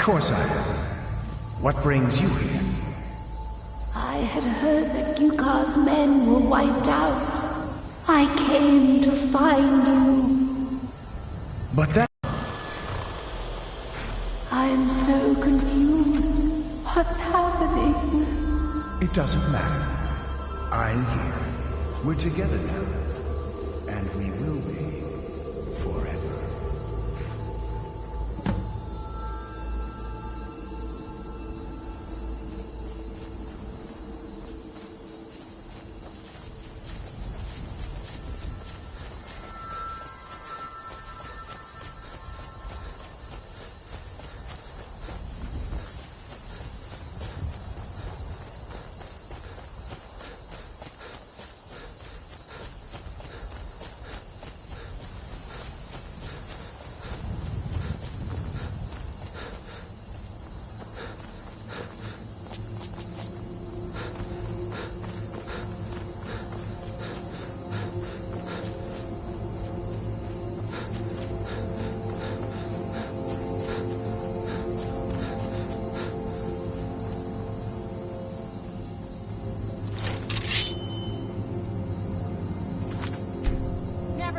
course I am. What brings you here? I had heard that Yukar's men were wiped out. I came to find you. But that... I'm so confused. What's happening? It doesn't matter. I'm here. We're together now. And we will be forever.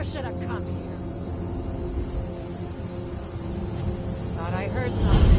Should have come here. Thought I heard something.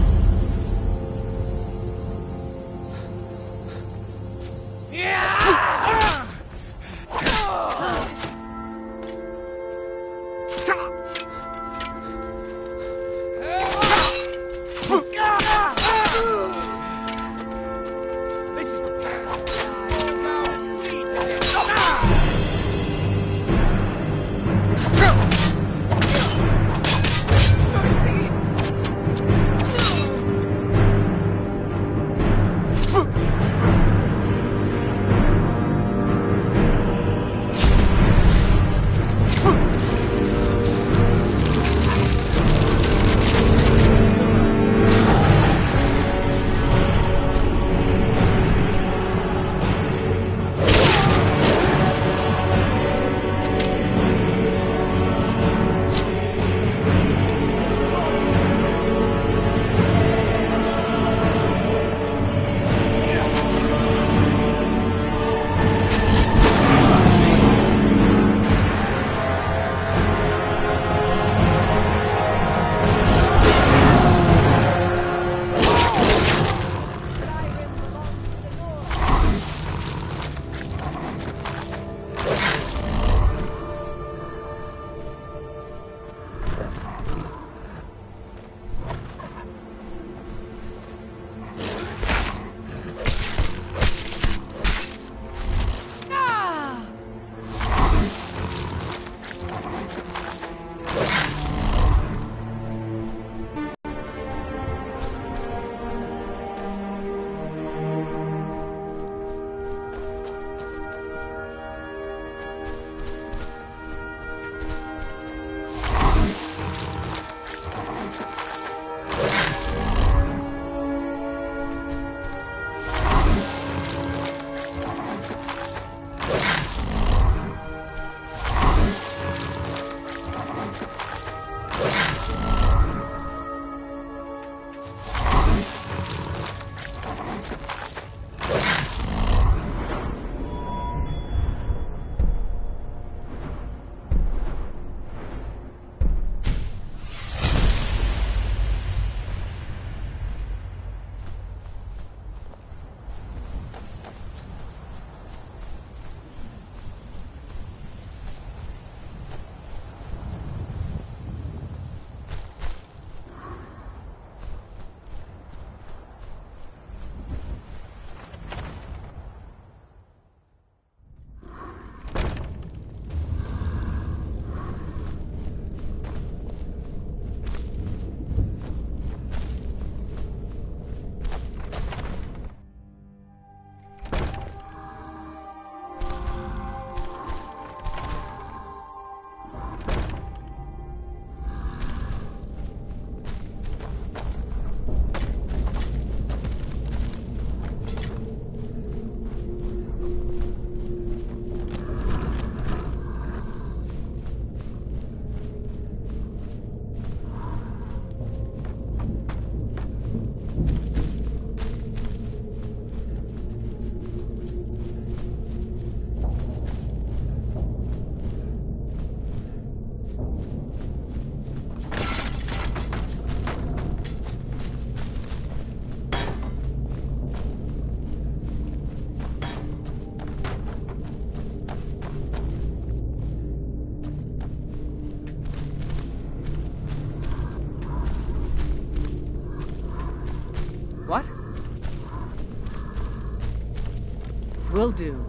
Will do.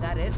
That it?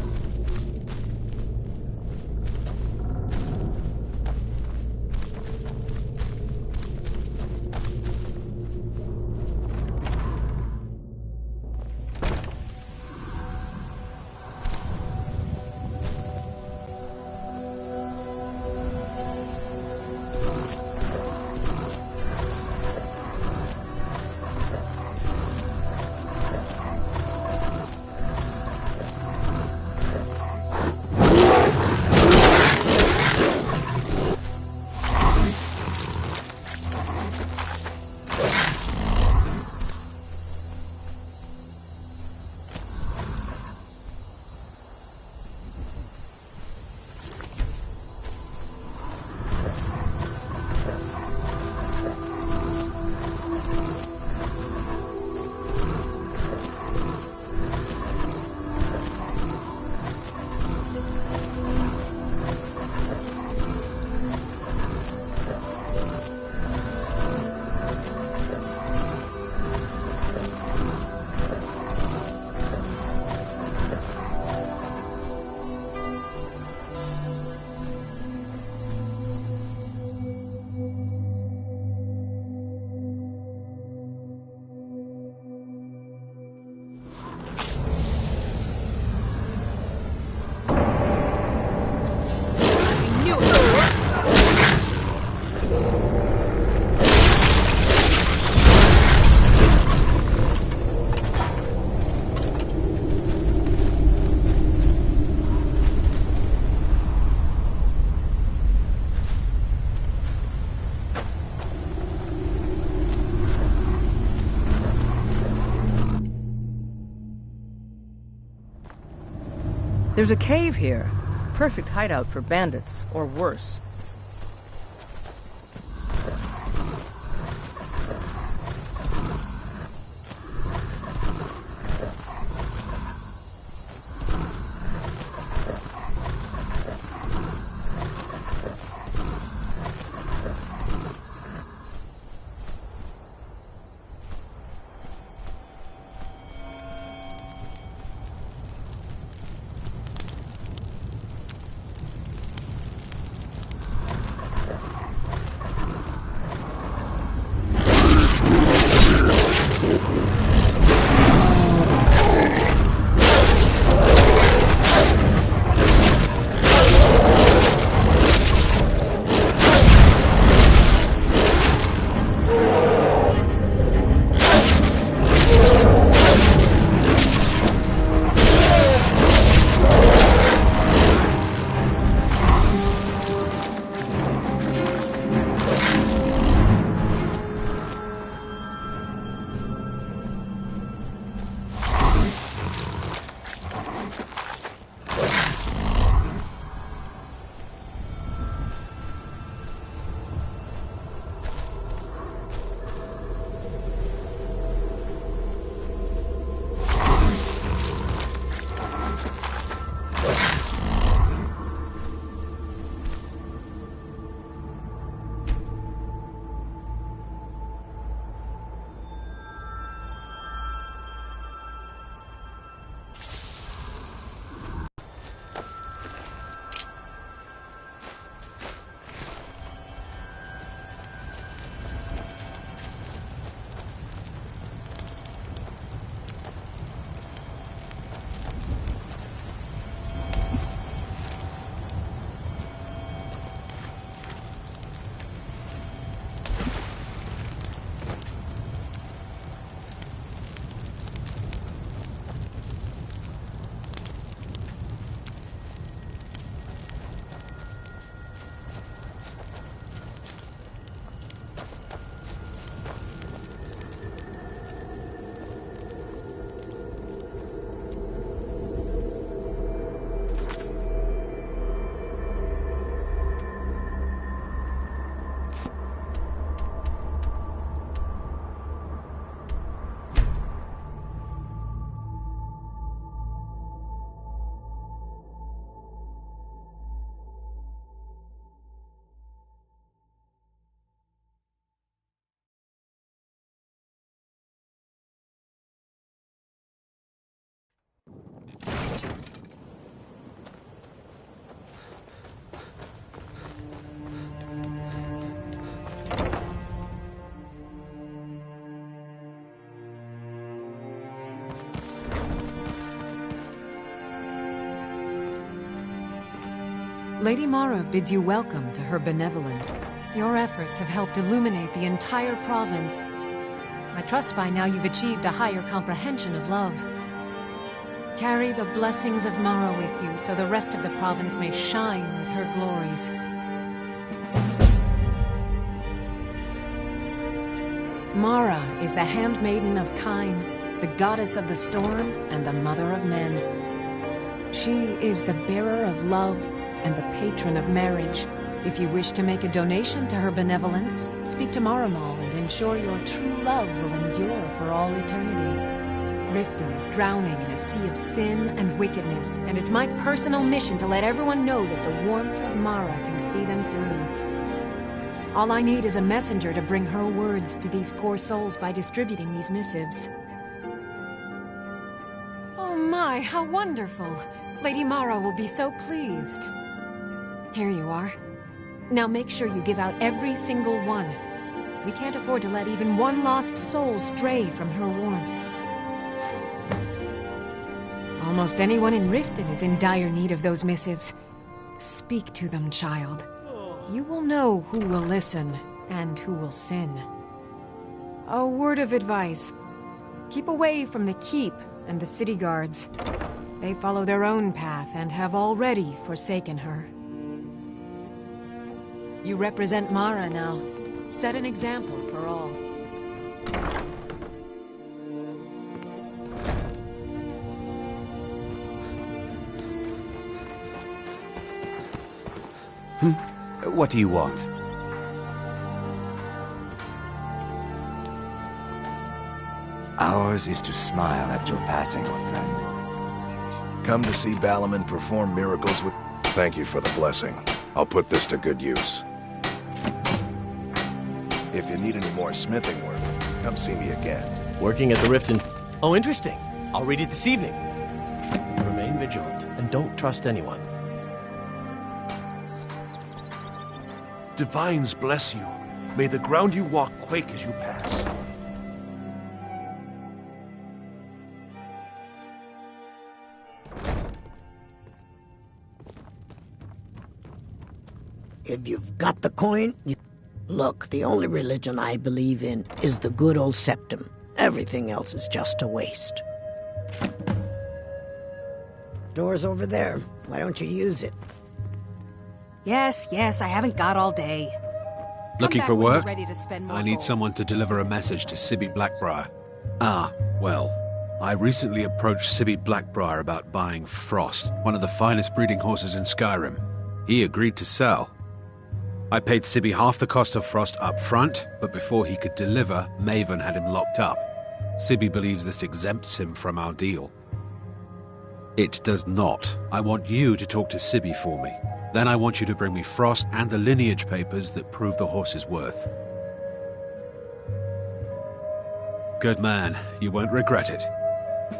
There's a cave here. Perfect hideout for bandits, or worse. Lady Mara bids you welcome to her benevolence. Your efforts have helped illuminate the entire province. I trust by now you've achieved a higher comprehension of love. Carry the blessings of Mara with you so the rest of the province may shine with her glories. Mara is the handmaiden of Kine, the goddess of the storm and the mother of men. She is the bearer of love and the patron of marriage. If you wish to make a donation to her benevolence, speak to Maramal and ensure your true love will endure for all eternity. Riften is drowning in a sea of sin and wickedness, and it's my personal mission to let everyone know that the warmth of Mara can see them through. All I need is a messenger to bring her words to these poor souls by distributing these missives. Oh my, how wonderful! Lady Mara will be so pleased. Here you are. Now make sure you give out every single one. We can't afford to let even one lost soul stray from her warmth. Almost anyone in Riften is in dire need of those missives. Speak to them, child. You will know who will listen and who will sin. A word of advice. Keep away from the Keep and the city guards. They follow their own path and have already forsaken her. You represent Mara now. Set an example for all. What do you want? Ours is to smile at your passing, old friend. Come to see Balaman perform miracles with... Thank you for the blessing. I'll put this to good use. If you need any more smithing work, come see me again. Working at the Riften. Oh, interesting. I'll read it this evening. Remain vigilant, and don't trust anyone. Divines bless you. May the ground you walk quake as you pass. If you've got the coin, Look, the only religion I believe in is the good old septum. Everything else is just a waste. Door's over there. Why don't you use it? Yes, I haven't got all day. Looking for work? I need someone to deliver a message to Sibby Blackbriar. Well, I recently approached Sibby Blackbriar about buying Frost, one of the finest breeding horses in Skyrim. He agreed to sell. I paid Sibby half the cost of Frost up front, but before he could deliver, Maven had him locked up. Sibby believes this exempts him from our deal. It does not. I want you to talk to Sibby for me. Then I want you to bring me Frost and the lineage papers that prove the horse's worth. Good man. You won't regret it.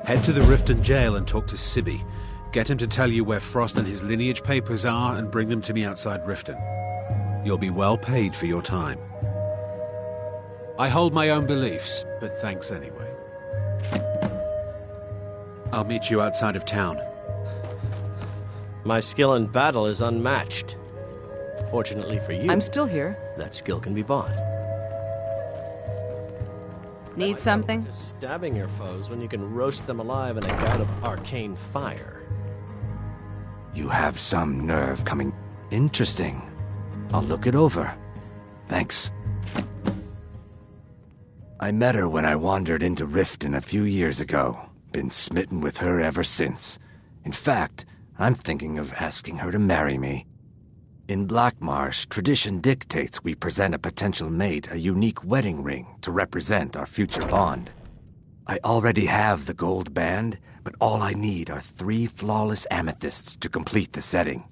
Head to the Riften jail and talk to Sibby. Get him to tell you where Frost and his lineage papers are and bring them to me outside Riften. You'll be well paid for your time. I hold my own beliefs, but thanks anyway. I'll meet you outside of town. My skill in battle is unmatched. Fortunately for you, I'm still here. that skill can be bought. Need something? Just stabbing your foes when you can roast them alive in a gout of arcane fire. You have some nerve coming. Interesting. I'll look it over. Thanks. I met her when I wandered into Riften a few years ago. Been smitten with her ever since. In fact, I'm thinking of asking her to marry me. In Blackmarsh, tradition dictates we present a potential mate a unique wedding ring to represent our future bond. I already have the gold band, but all I need are 3 flawless amethysts to complete the setting.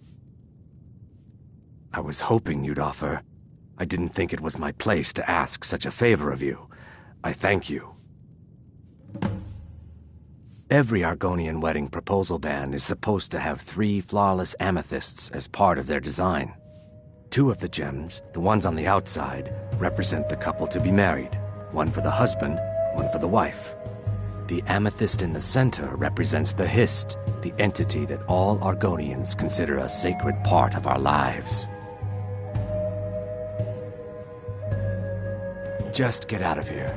I was hoping you'd offer. I didn't think it was my place to ask such a favor of you. I thank you. Every Argonian wedding proposal band is supposed to have 3 flawless amethysts as part of their design. 2 of the gems, the ones on the outside, represent the couple to be married. 1 for the husband, 1 for the wife. The amethyst in the center represents the Hist, the entity that all Argonians consider a sacred part of our lives. Just get out of here.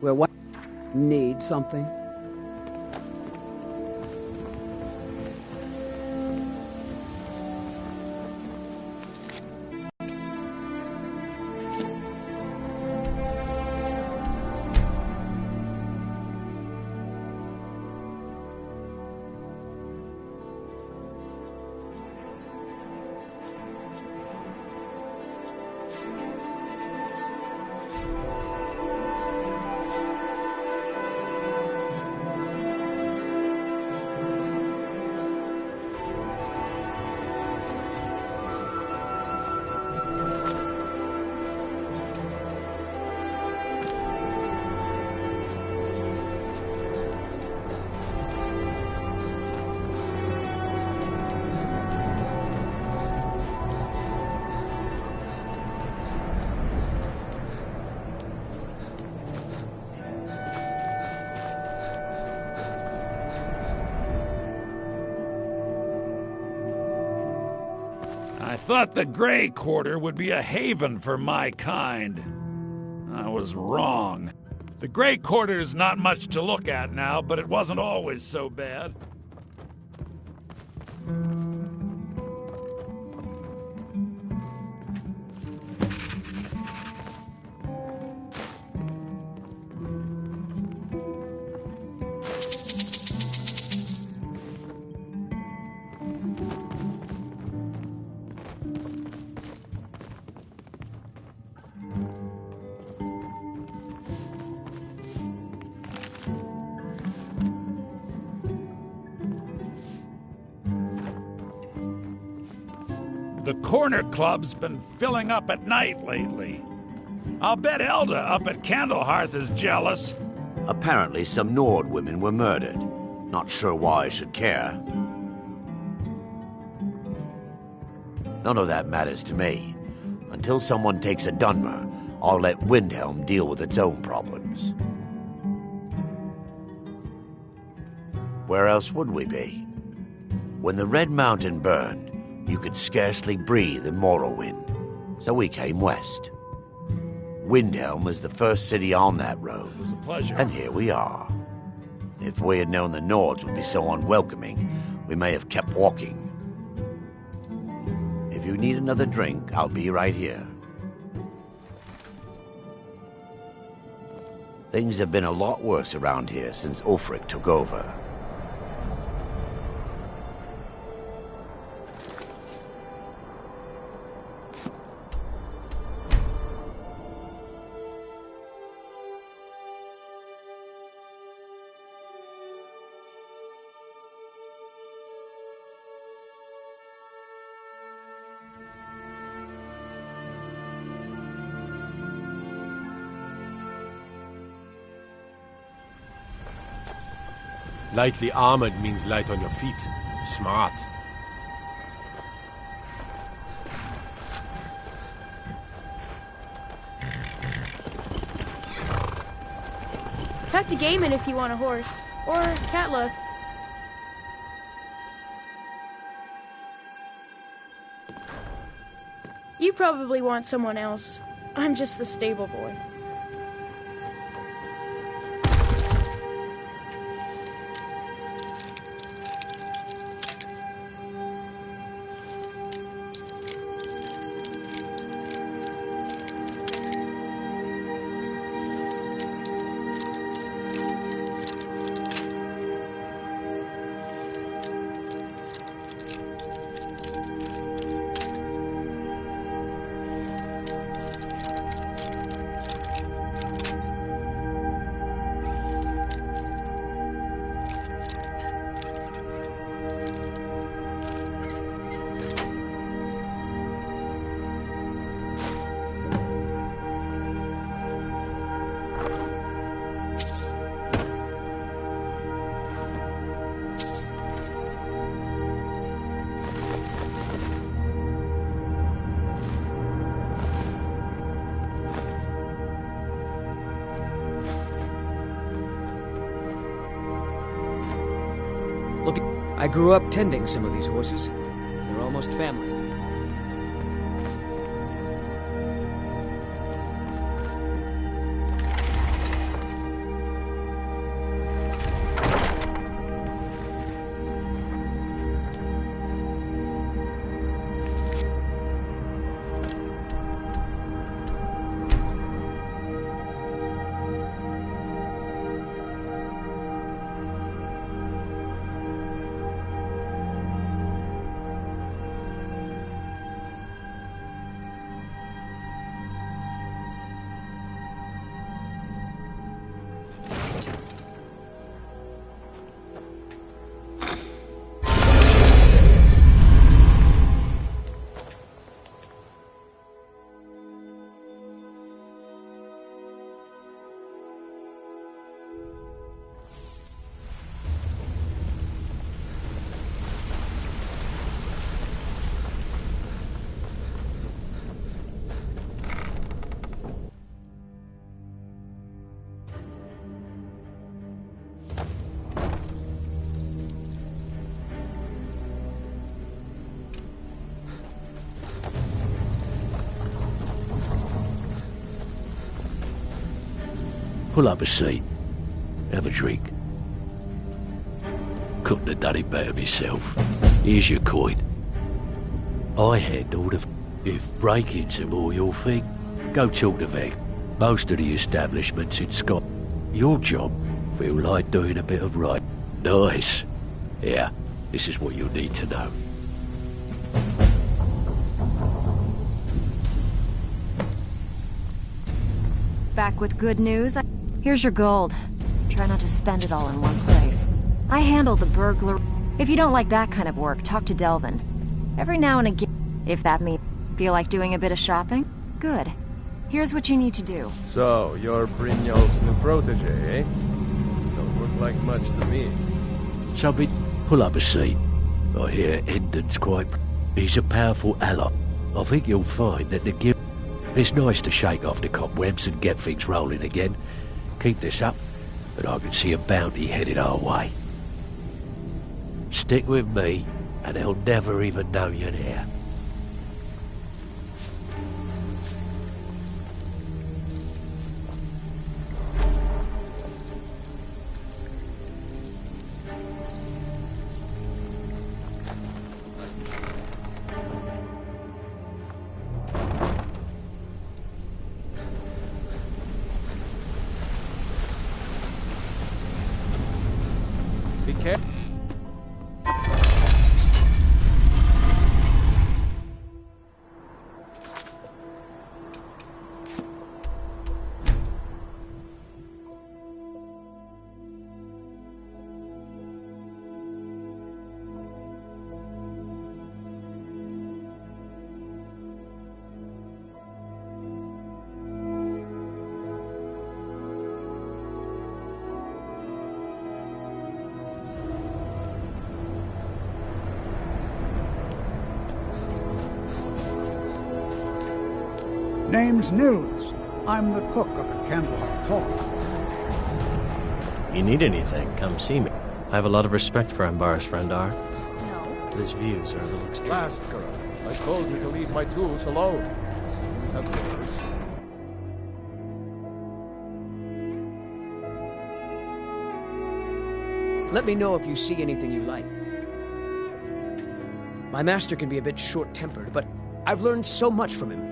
Well, what? Need something? I thought the Grey Quarter would be a haven for my kind. I was wrong. The Grey Quarter's not much to look at now, but it wasn't always so bad. The Corner Club's been filling up at night lately. I'll bet Elda up at Candlehearth is jealous. Apparently some Nord women were murdered. Not sure why I should care. None of that matters to me. Until someone takes a Dunmer, I'll let Windhelm deal with its own problems. Where else would we be? When the Red Mountain burned, you could scarcely breathe in Morrowind, so we came west. Windhelm was the first city on that road. It was a pleasure. And here we are. If we had known the Nords would be so unwelcoming, we may have kept walking. If you need another drink, I'll be right here. Things have been a lot worse around here since Ulfric took over. Lightly armored means light on your feet. Smart. Talk to Gaiman if you want a horse. Or Catla. You probably want someone else. I'm just the stable boy. Look, I grew up tending some of these horses. They're almost family. Pull up a seat. Have a drink. Couldn't have done it better myself. Here's your coin. I handle the if break-ins are more your thing, go talk to Veg. Most of the establishments in Scotland. Your job, feel like doing a bit of right. Nice. Yeah, this is what you'll need to know. Back with good news. Here's your gold. Try not to spend it all in one place. I handle the burglar. If you don't like that kind of work, talk to Delvin. Every now and again, if that means feel like doing a bit of shopping, good. Here's what you need to do. So, you're Brynjolf's new protege, eh? Don't look like much to me. Something, pull up a seat. I hear Endon's quite... He's a powerful ally. I think you'll find that the guild... It's nice to shake off the cobwebs and get things rolling again. Keep this up, and I can see a bounty headed our way. Stick with me, and they'll never even know you're there. Be careful. Name's Nils. I'm the cook up at Candlehearth Hall. You need anything, come see me. I have a lot of respect for Ambaris Frandar. No. But his views are a little extreme. Last girl, I told you to leave my tools alone. Of course. Let me know if you see anything you like. My master can be a bit short-tempered, but I've learned so much from him.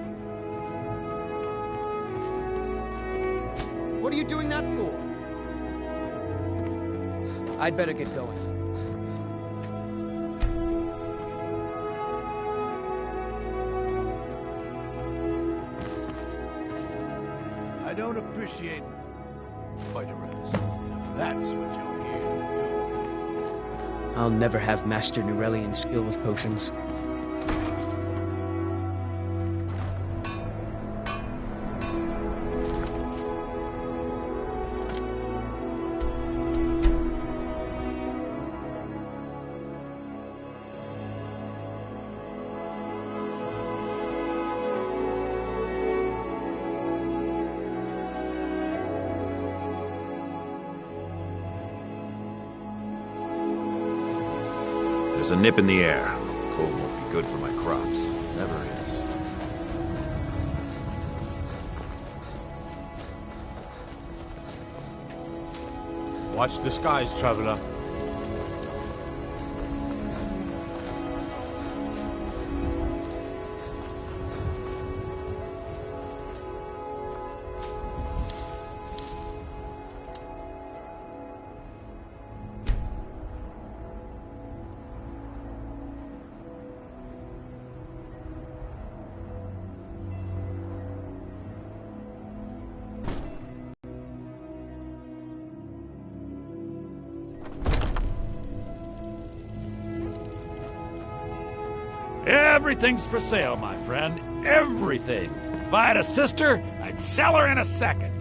What are you doing that for? I'd better get going. I don't appreciate fighteress, if that's what you're here to do. I'll never have Master Nurelian skill with potions. There's a nip in the air. Cold won't be good for my crops. Never is. Watch the skies, traveler. Everything's for sale, my friend. Everything. If I had a sister, I'd sell her in a second.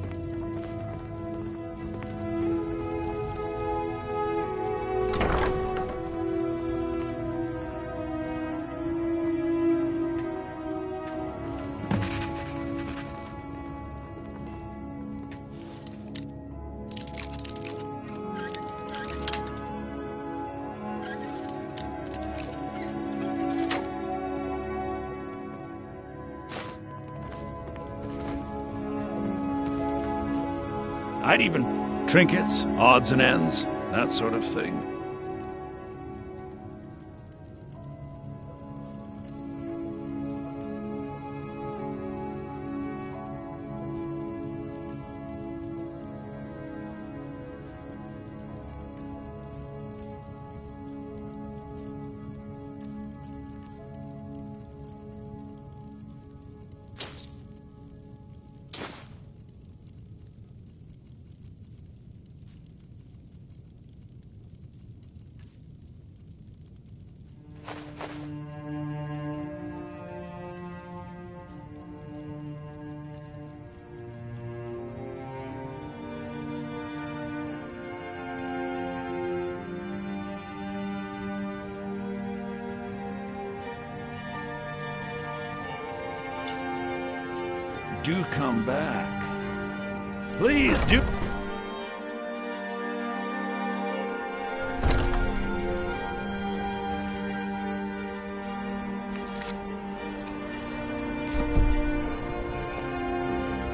I'd even trinkets, odds and ends, that sort of thing. Do come back. Please do.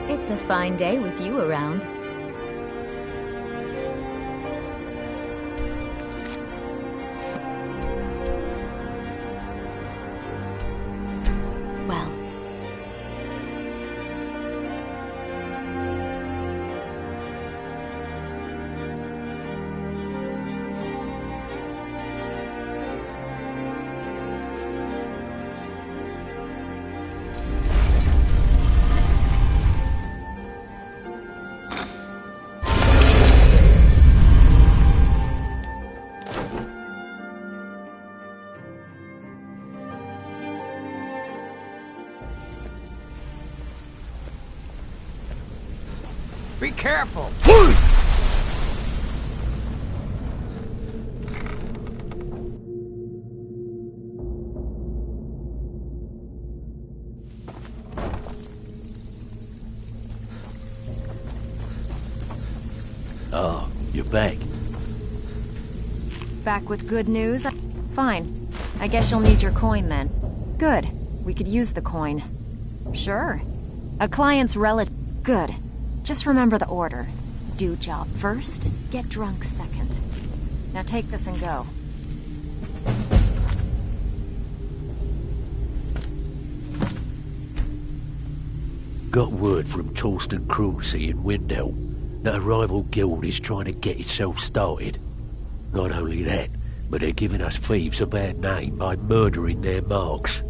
It's a fine day with you around. Be careful! Oh, you're back. Back with good news? Fine. I guess you'll need your coin then. Good. We could use the coin. Sure. A client's relative. Good. Just remember the order. Do job first, get drunk second. Now take this and go. Got word from Torsten Krulsey in Windhelm that a rival guild is trying to get itself started. Not only that, but they're giving us thieves a bad name by murdering their marks.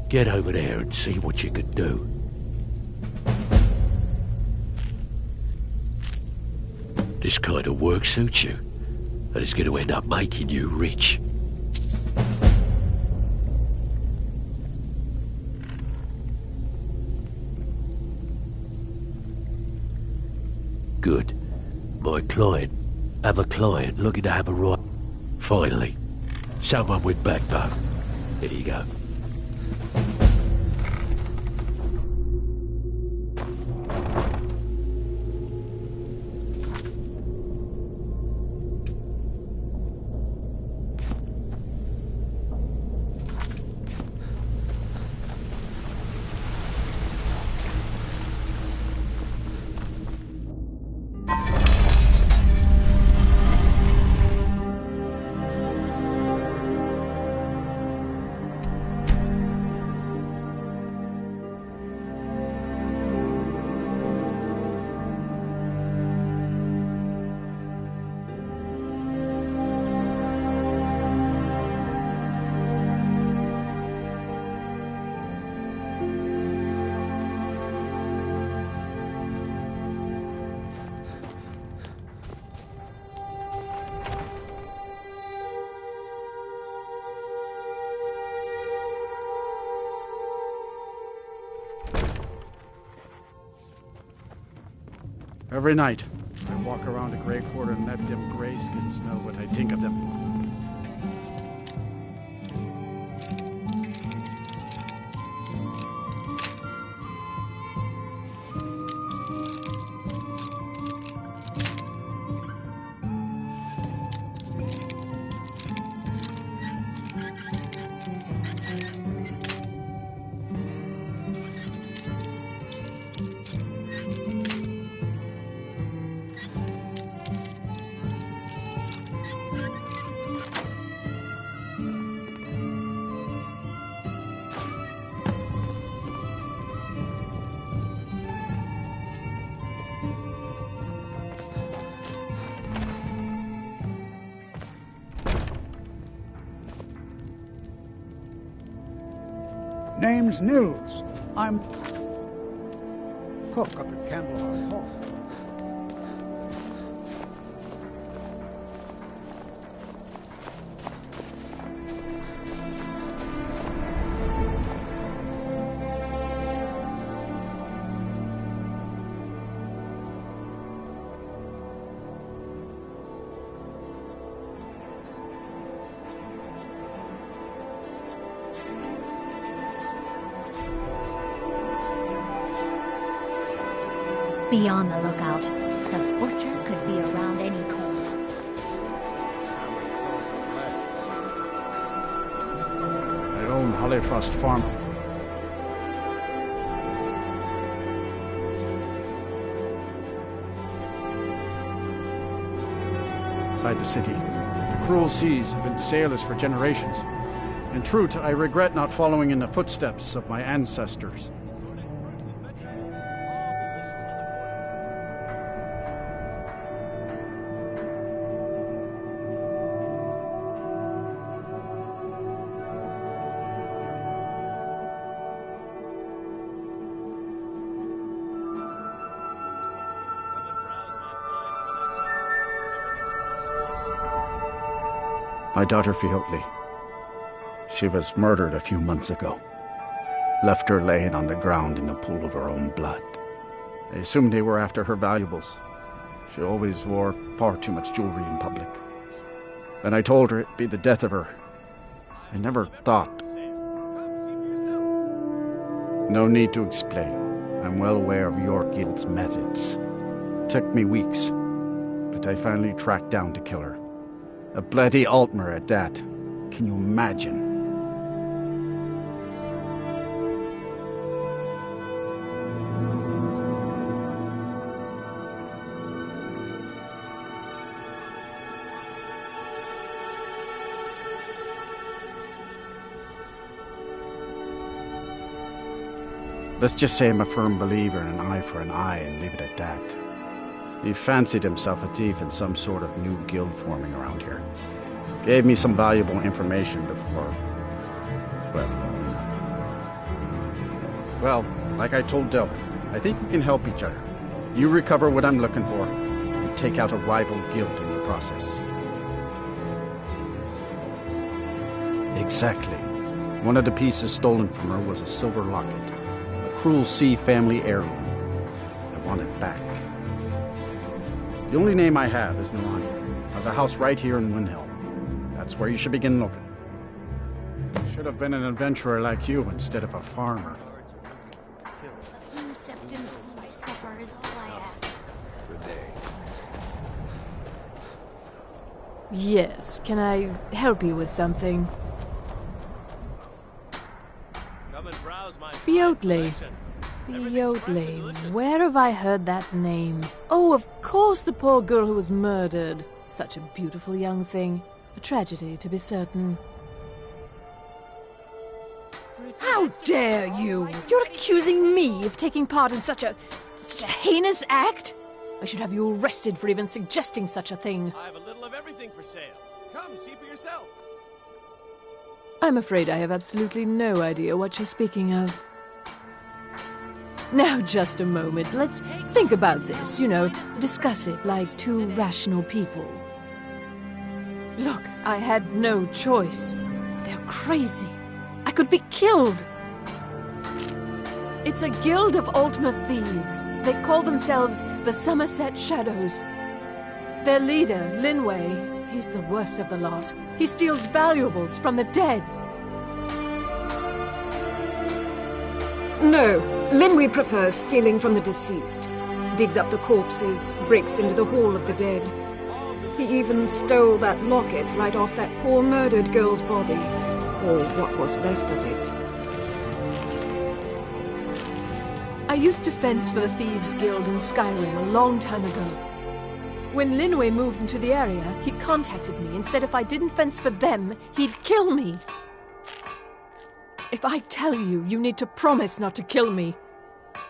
Get over there and see what you can do. This kind of work suits you, and it's going to end up making you rich. Good. Have a client looking to have a right. Finally, someone with backbone. Here you go. Every night, I walk around the Grey Quarter and let them grayskins know what I think of them. Name's Nils. I'm cook up at Candleheart Hall. Be on the lookout. The butcher could be around any corner. I own Hollyfrost Farm. Inside the city, the cruel seas have been sailors for generations. In truth, I regret not following in the footsteps of my ancestors. My daughter Fiotli. She was murdered a few months ago. Left her laying on the ground in a pool of her own blood. I assumed they were after her valuables. She always wore far too much jewelry in public. When I told her it'd be the death of her, I never thought. No need to explain. I'm well aware of your guild's methods. Took me weeks, but I finally tracked down to kill her. A bloody Altmer at that. Can you imagine? Let's just say I'm a firm believer in an eye for an eye and leave it at that. He fancied himself a thief in some sort of new guild forming around here. Gave me some valuable information before... Well, like I told Delvin, I think we can help each other. You recover what I'm looking for, and take out a rival guild in the process. Exactly. One of the pieces stolen from her was a silver locket. A Cruel Sea family heirloom. I want it back. The only name I have is Narania. Has a house right here in Windhelm. That's where you should begin looking. Should have been an adventurer like you instead of a farmer. A few septims for my supper is all I ask. Good day. Yes, can I help you with something? Fiotli. Fiotli. Where have I heard that name? Oh, of course, the poor girl who was murdered. Such a beautiful young thing. A tragedy, to be certain. How dare you! You're accusing me of taking part in such a heinous act? I should have you arrested for even suggesting such a thing. I have a little of everything for sale. Come, see for yourself. I'm afraid I have absolutely no idea what you're speaking of. Now, just a moment. Let's think about this, discuss it like two rational people. Look, I had no choice. They're crazy. I could be killed. It's a guild of Ultima thieves. They call themselves the Summerset Shadows. Their leader, Linway, he's the worst of the lot. He steals valuables from the dead. No, Linway prefers stealing from the deceased. Digs up the corpses, breaks into the Hall of the Dead. He even stole that locket right off that poor murdered girl's body. Or what was left of it. I used to fence for the Thieves Guild in Skyrim a long time ago. When Linway moved into the area, he contacted me and said if I didn't fence for them, he'd kill me. If I tell you, you need to promise not to kill me.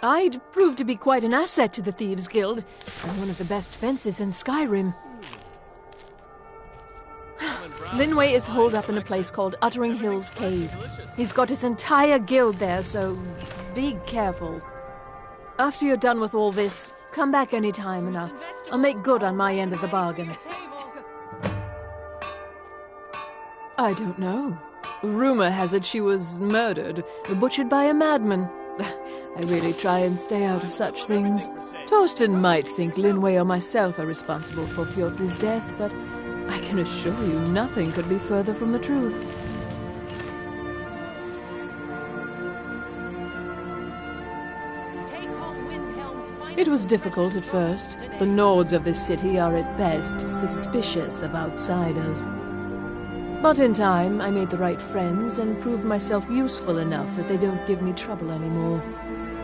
I'd prove to be quite an asset to the Thieves Guild, and one of the best fences in Skyrim. Linway is holed up in a place called Uttering Hills Cave. He's got his entire guild there, so be careful. After you're done with all this, come back anytime and I'll make good on my end of the bargain. I don't know. Rumor has it she was murdered, butchered by a madman. I really try and stay out of such things. Torsten might think Linway or myself are responsible for Fjordli's death, but I can assure you nothing could be further from the truth. It was difficult at first. The Nords of this city are at best suspicious of outsiders. But in time, I made the right friends and proved myself useful enough that they don't give me trouble anymore.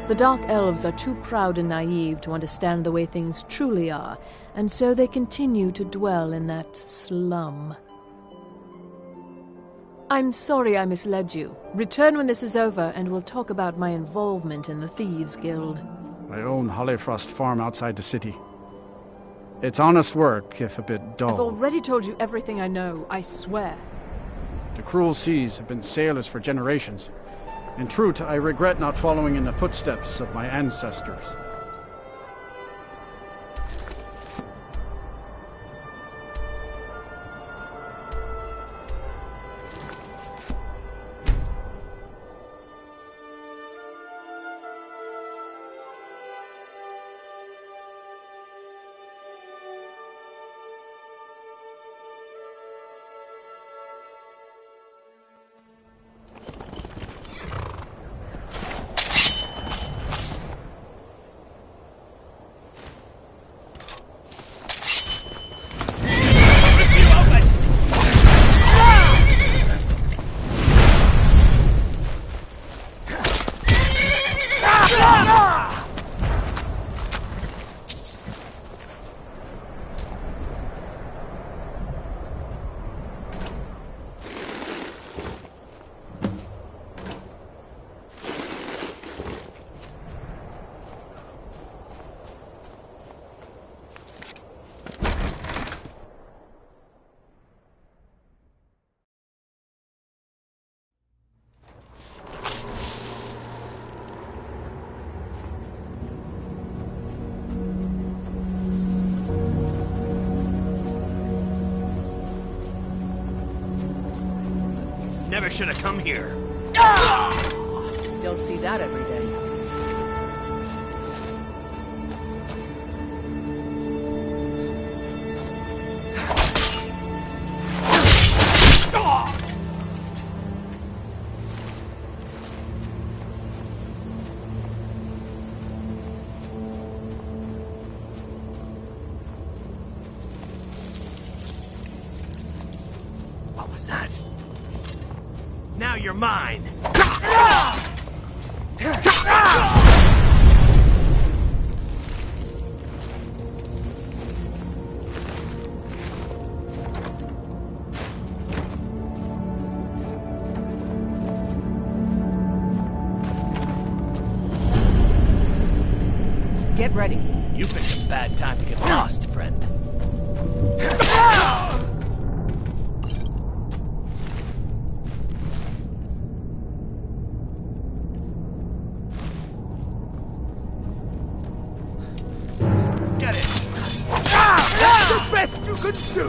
The Dark Elves are too proud and naive to understand the way things truly are, and so they continue to dwell in that slum. I'm sorry I misled you. Return when this is over, and we'll talk about my involvement in the Thieves Guild. I own Hollyfrost Farm outside the city. It's honest work, if a bit dull. I've already told you everything I know, I swear. The cruel seas have been sailors for generations. In truth, I regret not following in the footsteps of my ancestors. Never should have come here. Don't see that every day. What was that? Now you're mine! Get ready. You picked a bad time to get lost, friend. Get it! That's the best you can do!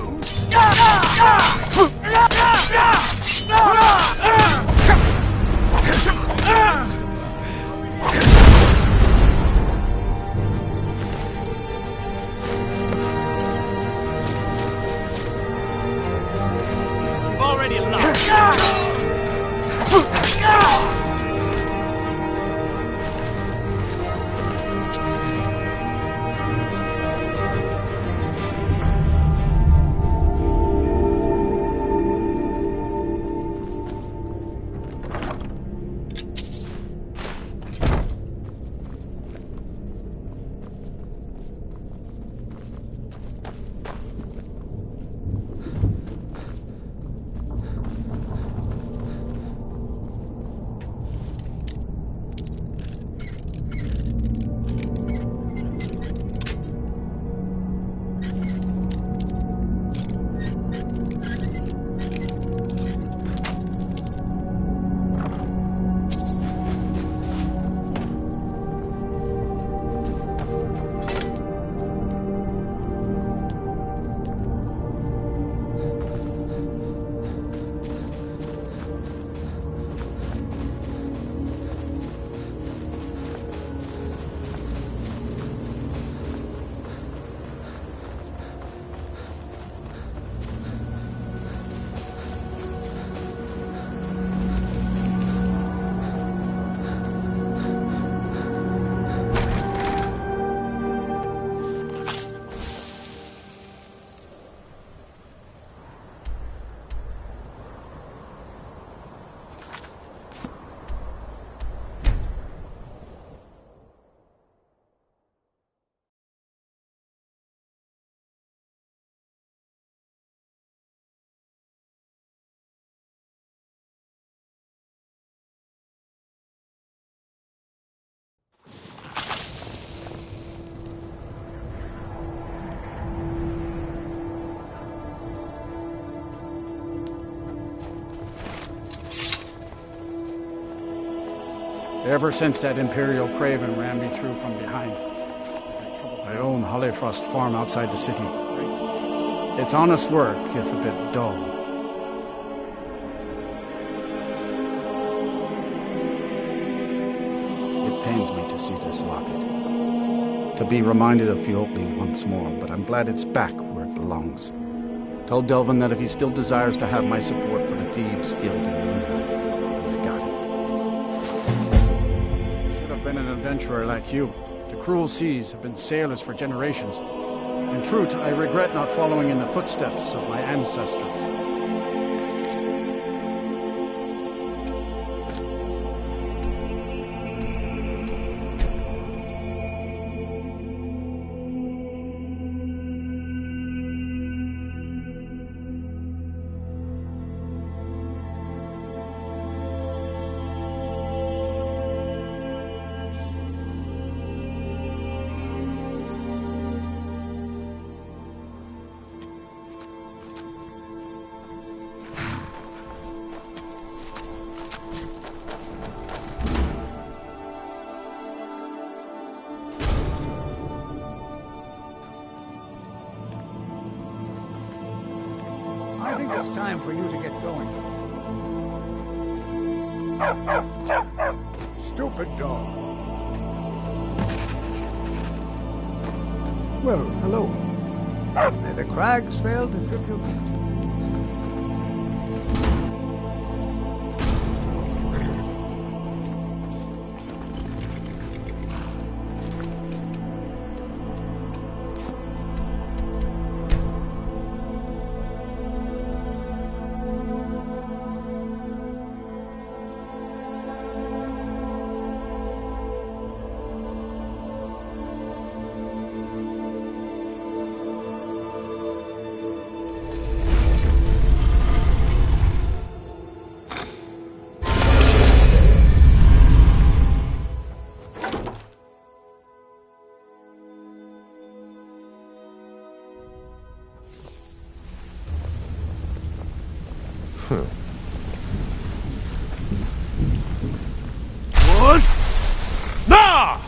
Ever since that Imperial Craven ran me through from behind. I own Hollyfrost Farm outside the city. It's honest work, if a bit dull. It pains me to see this locket. To be reminded of Fiotli once more, but I'm glad it's back where it belongs. Tell Delvin that if he still desires to have my support for the Thieves Guild in Windhelm, he's got it. Should have been an adventurer like you. The cruel seas have been sailors for generations. In truth, I regret not following in the footsteps of my ancestors. I think it's time for you to get going. Stupid dog. Well, hello. May the crags fail to trip your feet. What? Nah!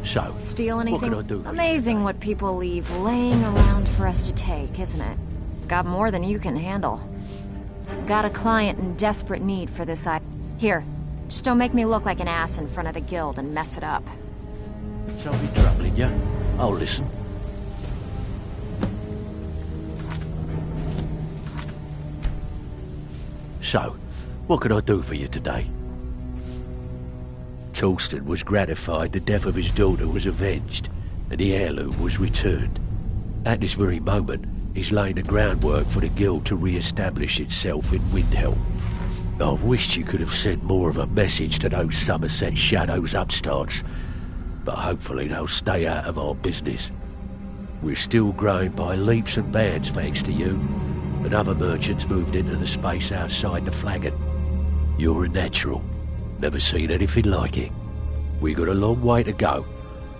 So, Steal what anything? can I do? Amazing what people leave laying around for us to take, isn't it? Got more than you can handle. Got a client in desperate need for this item. Here, just don't make me look like an ass in front of the guild and mess it up. Don't be troubling you. I'll listen. So, what can I do for you today? Charleston was gratified the death of his daughter was avenged, and the heirloom was returned. At this very moment, he's laying the groundwork for the guild to re-establish itself in Windhelm. I wished you could have sent more of a message to those Summerset Shadows upstarts, but hopefully they'll stay out of our business. We're still growing by leaps and bounds thanks to you, and other merchants moved into the space outside the flagon. You're a natural. Never seen anything like it. We got a long way to go,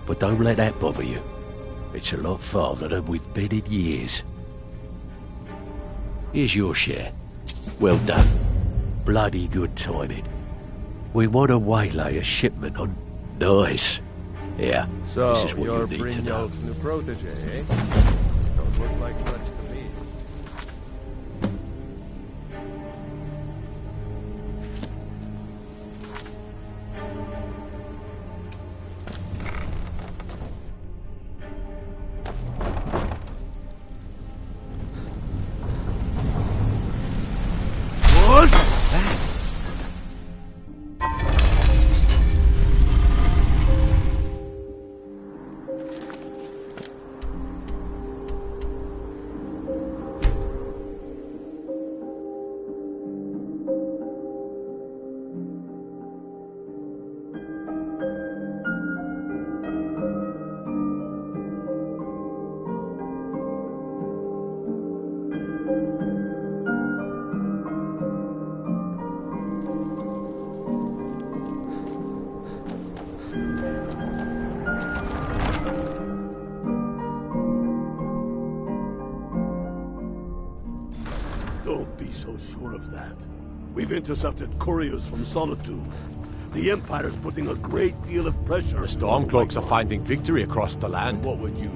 but don't let that bother you. It's a lot farther than we've been in years. Here's your share. Well done. Bloody good timing. We want to waylay a shipment on... Nice. Yeah, So, this is what you're you need to know. Brynjolf's new protege, eh? Don't look like much to me. What? What's that? Don't be so sure of that. We've intercepted couriers from Solitude. The Empire's putting a great deal of pressure. The Stormcloaks are finding victory across the land.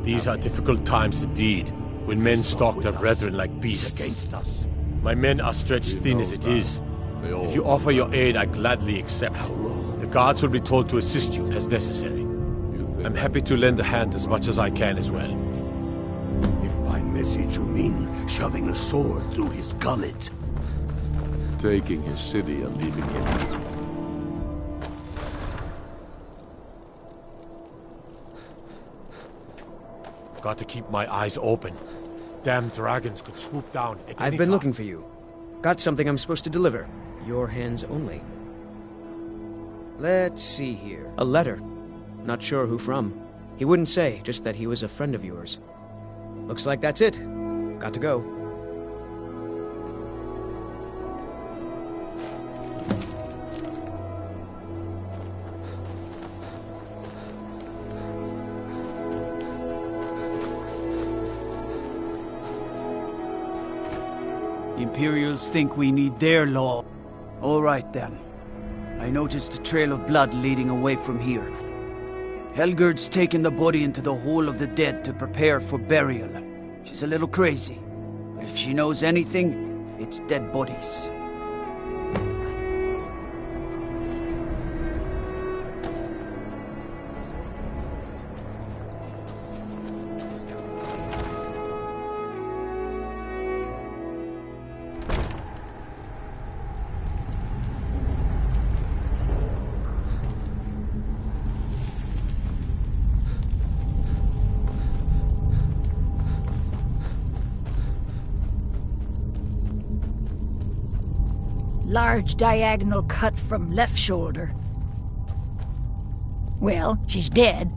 These are difficult times indeed, when men stalk their brethren like beasts. Against us. My men are stretched thin as it is. If you offer your aid, I gladly accept. The guards will be told to assist you as necessary. I'm happy to lend a hand as much as I can as well. If by message you mean shoving a sword through his gullet. Taking his city and leaving him. Got to keep my eyes open. Damn dragons could swoop down at I've any been time. looking for you. Got something I'm supposed to deliver. Your hands only. Let's see here. A letter. Not sure who from. He wouldn't say, just that he was a friend of yours. Looks like that's it. Got to go. The Imperials think we need their law. All right, then. I noticed a trail of blood leading away from here. Helgerd's taken the body into the Hall of the Dead to prepare for burial. She's a little crazy, but if she knows anything, it's dead bodies. Large diagonal cut from left shoulder. Well, she's dead,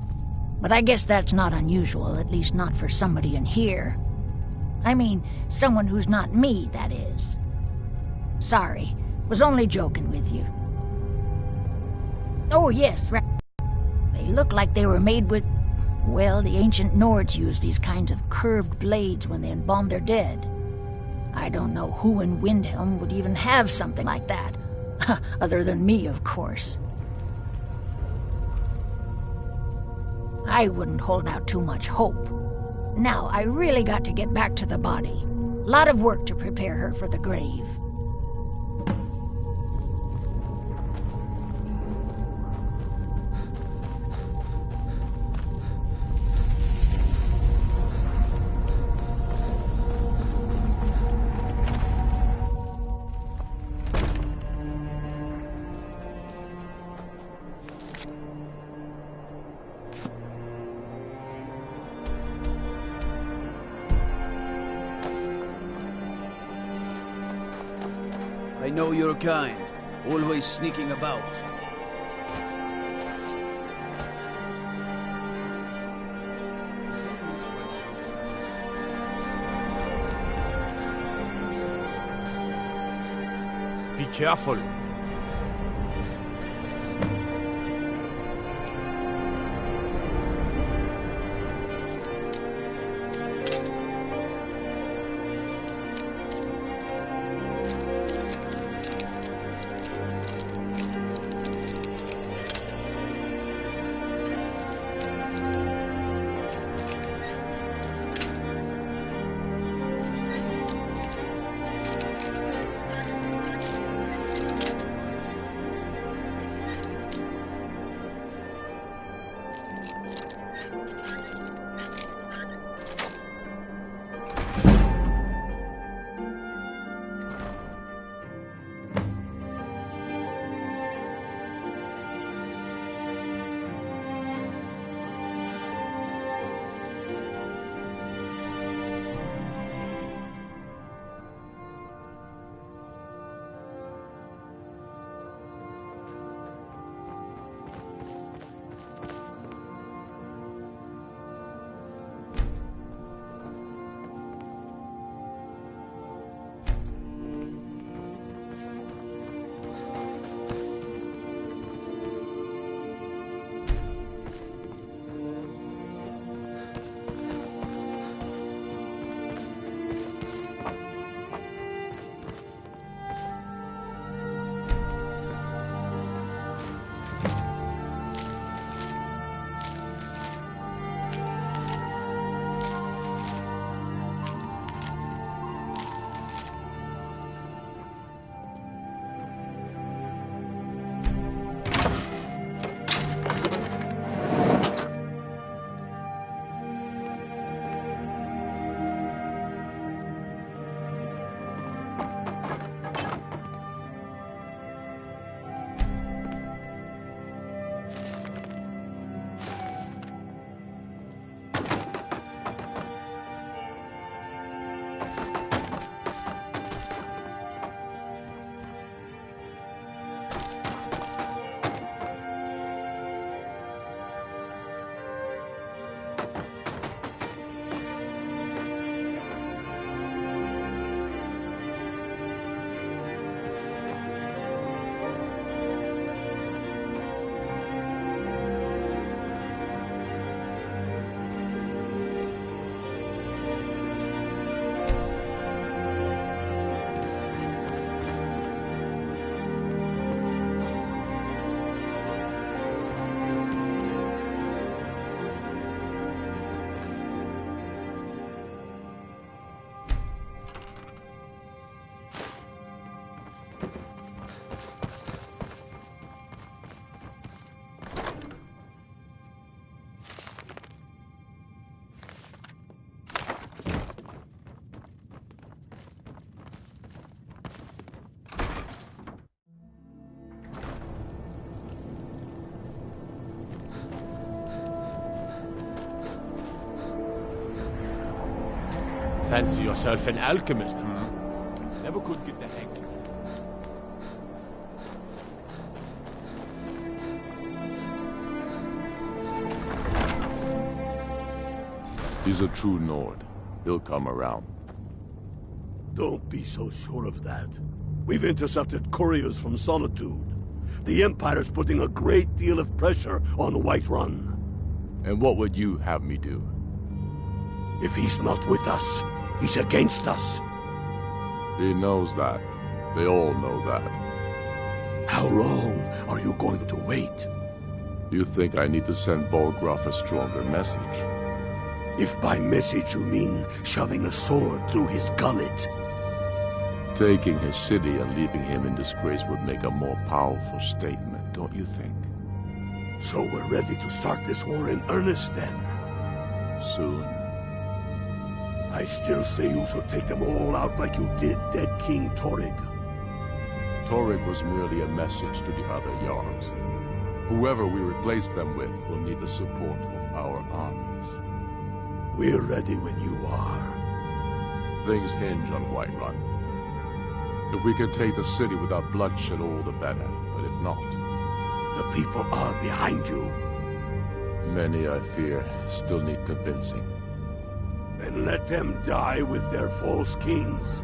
but I guess that's not unusual, at least not for somebody in here. I mean, someone who's not me, that is. Sorry, was only joking with you. Oh yes, right. They look like they were made with... Well, the ancient Nords used these kinds of curved blades when they embalmed their dead. I don't know who in Windhelm would even have something like that. Other than me, of course. I wouldn't hold out too much hope. Now, I really got to get back to the body. Lot of work to prepare her for the grave. I know your kind, always sneaking about. Be careful. Fancy yourself an alchemist, huh? Never could get the hang of it. He's a true Nord. He'll come around. Don't be so sure of that. We've intercepted couriers from Solitude. The Empire's putting a great deal of pressure on Whiterun. And what would you have me do? If he's not with us, he's against us. He knows that. They all know that. How long are you going to wait? You think I need to send Bolgraf a stronger message? If by message you mean shoving a sword through his gullet. Taking his city and leaving him in disgrace would make a more powerful statement, don't you think? So we're ready to start this war in earnest then? Soon. I still say you should take them all out like you did dead King Torrig. Torrig was merely a message to the other Jarls. Whoever we replace them with will need the support of our armies. We're ready when you are. Things hinge on Whiterun. If we can take the city without bloodshed, all the better. But if not... The people are behind you. Many, I fear, still need convincing. Then let them die with their false kings.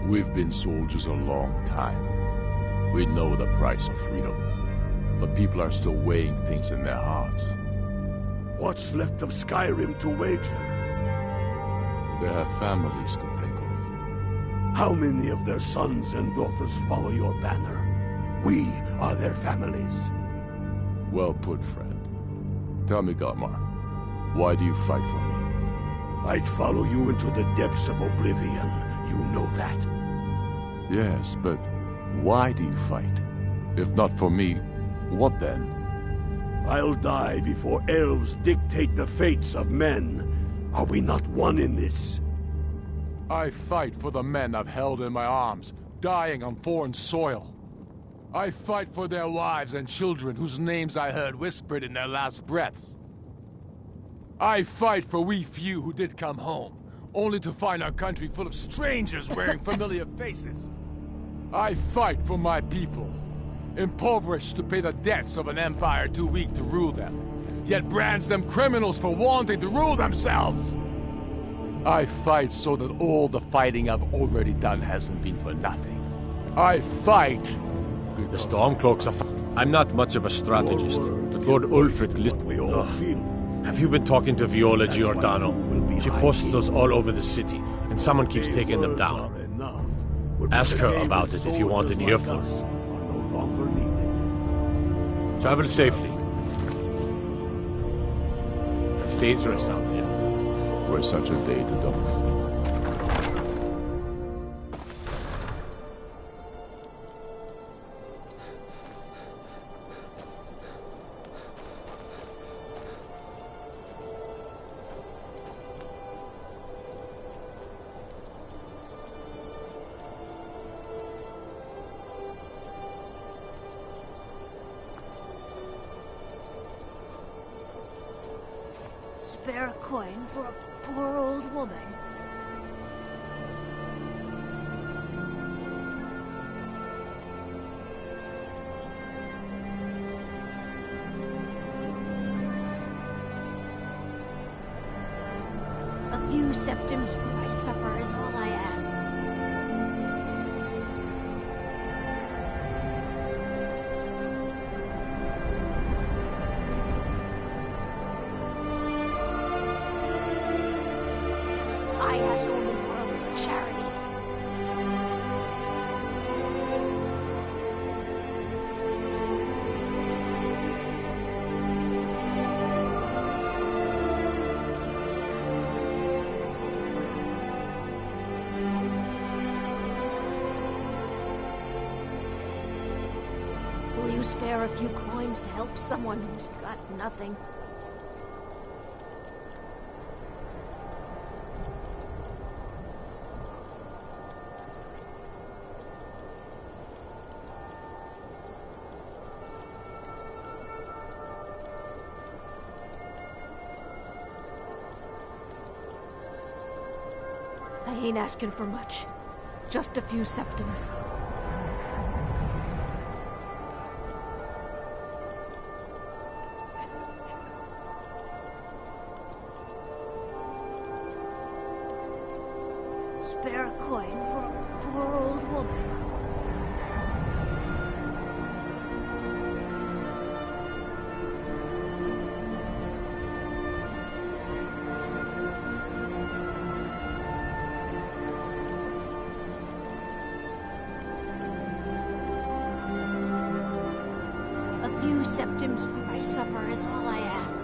We've been soldiers a long time. We know the price of freedom. But people are still weighing things in their hearts. What's left of Skyrim to wager? They have families to think of. How many of their sons and daughters follow your banner? We are their families. Well put, friend. Tell me, Gotmar, why do you fight for me? I'd follow you into the depths of oblivion. You know that. Yes, but why do you fight? If not for me, what then? I'll die before elves dictate the fates of men. Are we not one in this? I fight for the men I've held in my arms, dying on foreign soil. I fight for their wives and children whose names I heard whispered in their last breaths. I fight for we few who did come home, only to find our country full of strangers wearing familiar faces. I fight for my people, impoverished to pay the debts of an empire too weak to rule them, yet brands them criminals for wanting to rule themselves. I fight so that all the fighting I've already done hasn't been for nothing. I fight. The Stormcloaks are... I'm not much of a strategist, but Lord Ulfric Have you been talking to Viola Giordano? She posts us all over the city, and someone keeps taking them down. Ask her about it if you want an earful. Travel safely. It's dangerous out there. For such a day to dawn. Spare a coin for a poor old woman. A few septims for my supper is all I ask. I ask only for a little charity. Will you spare a few coins to help someone who's got nothing? ain't asking for much. Just a few septims. Spare a coin for a poor old woman. A few septims for my supper is all I ask.